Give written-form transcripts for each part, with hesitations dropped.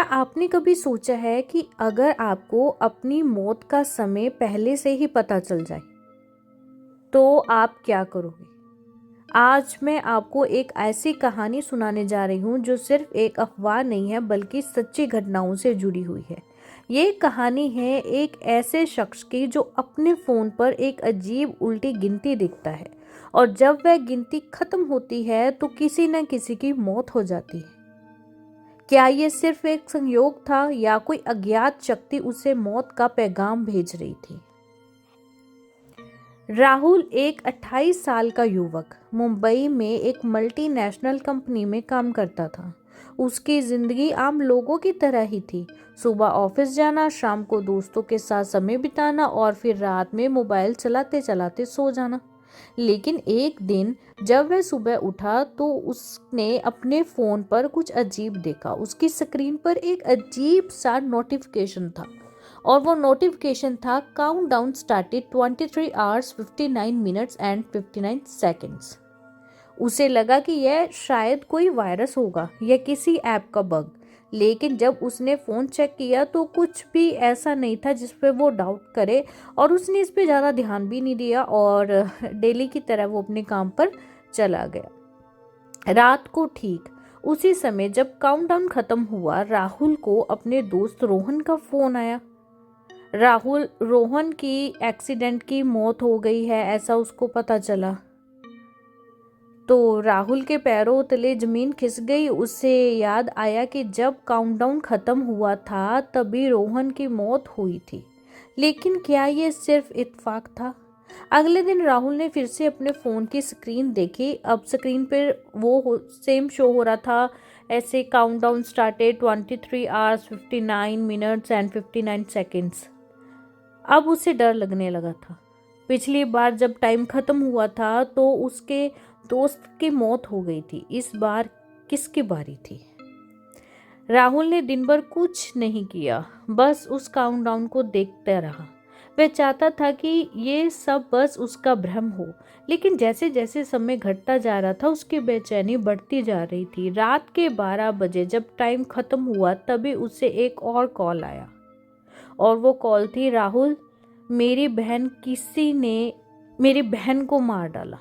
आपने कभी सोचा है कि अगर आपको अपनी मौत का समय पहले से ही पता चल जाए तो आप क्या करोगे? आज मैं आपको एक ऐसी कहानी सुनाने जा रही हूँ जो सिर्फ एक अफवाह नहीं है बल्कि सच्ची घटनाओं से जुड़ी हुई है। ये कहानी है एक ऐसे शख्स की जो अपने फ़ोन पर एक अजीब उल्टी गिनती देखता है और जब वह गिनती खत्म होती है तो किसी न किसी की मौत हो जाती है। क्या ये सिर्फ एक संयोग था या कोई अज्ञात शक्ति उसे मौत का पैगाम भेज रही थी? राहुल एक 28 साल का युवक मुंबई में एक मल्टीनेशनल कंपनी में काम करता था। उसकी जिंदगी आम लोगों की तरह ही थी। सुबह ऑफिस जाना, शाम को दोस्तों के साथ समय बिताना और फिर रात में मोबाइल चलाते चलाते सो जाना। लेकिन एक दिन जब वह सुबह उठा तो उसने अपने फ़ोन पर कुछ अजीब देखा। उसकी स्क्रीन पर एक अजीब सा नोटिफिकेशन था और वो नोटिफिकेशन था countdown started 23 hours 59 minutes and 59 seconds. उसे लगा कि यह शायद कोई वायरस होगा या किसी ऐप का बग। लेकिन जब उसने फ़ोन चेक किया तो कुछ भी ऐसा नहीं था जिस पे वो डाउट करे और उसने इस पे ज़्यादा ध्यान भी नहीं दिया और डेली की तरह वो अपने काम पर चला गया। रात को ठीक उसी समय जब काउंटडाउन खत्म हुआ, राहुल को अपने दोस्त रोहन का फ़ोन आया। रोहन की एक्सीडेंट की मौत हो गई है ऐसा उसको पता चला तो राहुल के पैरों तले जमीन खिसक गई। उसे याद आया कि जब काउंटडाउन खत्म हुआ था तभी रोहन की मौत हुई थी। लेकिन क्या ये सिर्फ इत्तेफाक था? अगले दिन राहुल ने फिर से अपने फ़ोन की स्क्रीन देखी। अब स्क्रीन पर वो सेम शो हो रहा था, ऐसे countdown started 23 hours 59 minutes and 59 seconds. अब उसे डर लगने लगा था। पिछली बार जब टाइम खत्म हुआ था तो उसके दोस्त की मौत हो गई थी। इस बार किसकी बारी थी? राहुल ने दिन भर कुछ नहीं किया, बस उस काउंटडाउन को देखता रहा। वह चाहता था कि ये सब बस उसका भ्रम हो, लेकिन जैसे जैसे समय घटता जा रहा था उसकी बेचैनी बढ़ती जा रही थी। रात के 12 बजे जब टाइम खत्म हुआ तभी उसे एक और कॉल आया और वो कॉल थी, राहुल किसी ने मेरी बहन को मार डाला।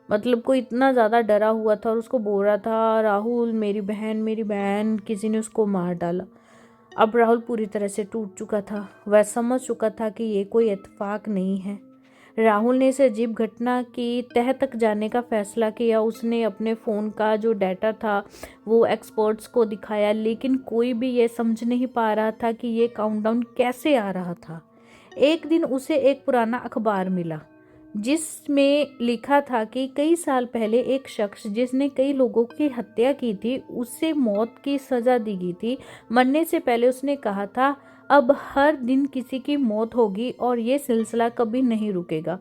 मतलब कोई इतना ज़्यादा डरा हुआ था और उसको बोल रहा था, राहुल मेरी बहन किसी ने उसको मार डाला। अब राहुल पूरी तरह से टूट चुका था। वह समझ चुका था कि ये कोई इत्तेफाक नहीं है। राहुल ने इस अजीब घटना की तह तक जाने का फैसला किया। उसने अपने फ़ोन का जो डाटा था वो एक्सपर्ट्स को दिखाया, लेकिन कोई भी ये समझ नहीं पा रहा था कि ये काउंटडाउन कैसे आ रहा था। एक दिन उसे एक पुराना अखबार मिला जिसमें लिखा था कि कई साल पहले एक शख्स जिसने कई लोगों की हत्या की थी उसे मौत की सज़ा दी गई थी। मरने से पहले उसने कहा था, अब हर दिन किसी की मौत होगी और ये सिलसिला कभी नहीं रुकेगा।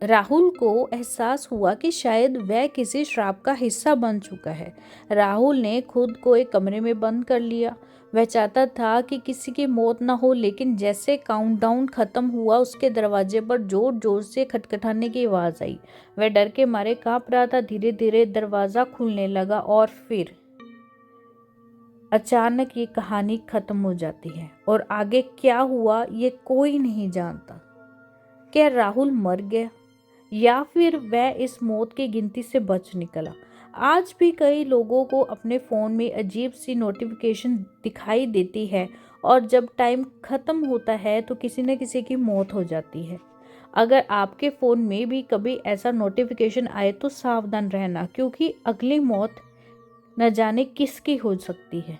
राहुल को एहसास हुआ कि शायद वह किसी श्राप का हिस्सा बन चुका है। राहुल ने खुद को एक कमरे में बंद कर लिया। वह चाहता था कि किसी की मौत न हो, लेकिन जैसे काउंटडाउन खत्म हुआ उसके दरवाजे पर जोर जोर से खटखटाने की आवाज़ आई। वह डर के मारे कांप रहा था। धीरे धीरे दरवाज़ा खुलने लगा और फिर अचानक ये कहानी खत्म हो जाती है और आगे क्या हुआ ये कोई नहीं जानता। क्या राहुल मर गया या फिर वह इस मौत की गिनती से बच निकला? आज भी कई लोगों को अपने फ़ोन में अजीब सी नोटिफिकेशन दिखाई देती है और जब टाइम ख़त्म होता है तो किसी न किसी की मौत हो जाती है। अगर आपके फ़ोन में भी कभी ऐसा नोटिफिकेशन आए तो सावधान रहना, क्योंकि अगली मौत न जाने किसकी हो सकती है।